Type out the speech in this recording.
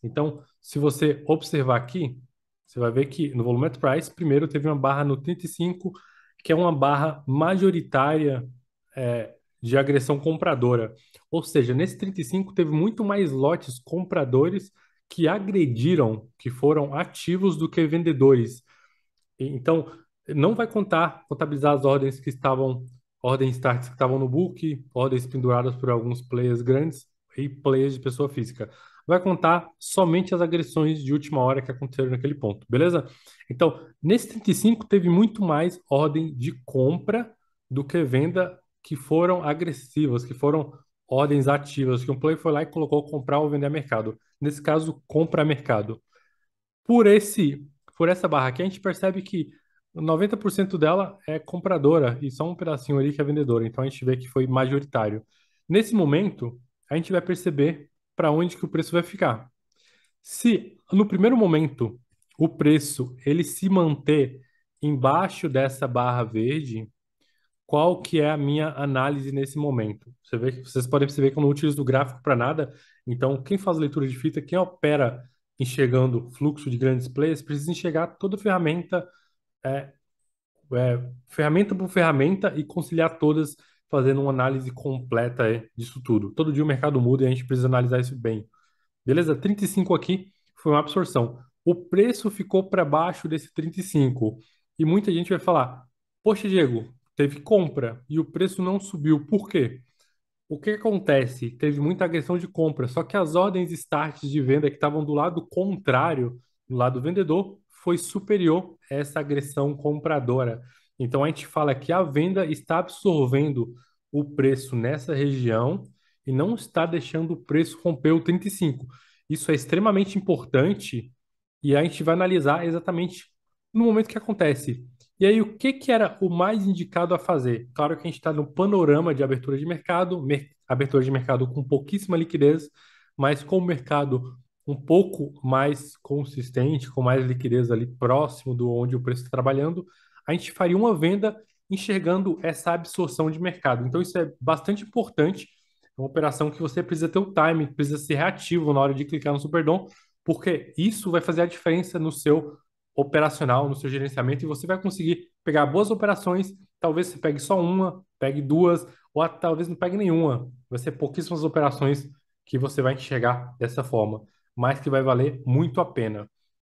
Então, se você observar aqui, você vai ver que no Volumetric Price, primeiro teve uma barra no 35, que é uma barra majoritária de agressão compradora. Ou seja, nesse 35 teve muito mais lotes compradores que agrediram, que foram ativos do que vendedores. Então, não vai contabilizar as ordens que estavam, ordens starts que estavam no book, ordens penduradas por alguns players grandes e players de pessoa física. Vai contar somente as agressões de última hora que aconteceram naquele ponto, beleza? Então, nesse 35 teve muito mais ordem de compra do que venda que foram agressivas, que foram ordens ativas, que um player foi lá e colocou comprar ou vender a mercado. Nesse caso, compra a mercado. Por esse, por essa barra aqui, a gente percebe que 90% dela é compradora e só um pedacinho ali que é vendedora. Então a gente vê que foi majoritário. Nesse momento, a gente vai perceber para onde que o preço vai ficar. Se no primeiro momento o preço ele se manter embaixo dessa barra verde, qual que é a minha análise nesse momento? Você vê que vocês podem perceber que eu não utilizo o gráfico para nada. Então, quem faz leitura de fita, quem opera enxergando fluxo de grandes players, precisa enxergar toda ferramenta, é, ferramenta por ferramenta e conciliar todas, fazendo uma análise completa disso tudo. Todo dia o mercado muda e a gente precisa analisar isso bem. Beleza? 35 aqui foi uma absorção. O preço ficou para baixo desse 35. E muita gente vai falar: Poxa, Diego, teve compra e o preço não subiu. Por quê? O que acontece? Teve muita agressão de compra, só que as ordens start de venda que estavam do lado contrário, do lado vendedor, foi superior a essa agressão compradora. Então a gente fala que a venda está absorvendo o preço nessa região e não está deixando o preço romper o 35. Isso é extremamente importante e a gente vai analisar exatamente no momento que acontece. E aí, o que que era o mais indicado a fazer? Claro que a gente está no panorama de abertura de mercado, abertura de mercado com pouquíssima liquidez, mas com o mercado um pouco mais consistente, com mais liquidez ali próximo do onde o preço está trabalhando, a gente faria uma venda enxergando essa absorção de mercado. Então, isso é bastante importante. É uma operação que você precisa ter o time, precisa ser reativo na hora de clicar no Superdom, porque isso vai fazer a diferença no seu operacional, no seu gerenciamento, e você vai conseguir pegar boas operações. Talvez você pegue só uma, pegue duas, ou talvez não pegue nenhuma. Vai ser pouquíssimas operações que você vai enxergar dessa forma, mas que vai valer muito a pena.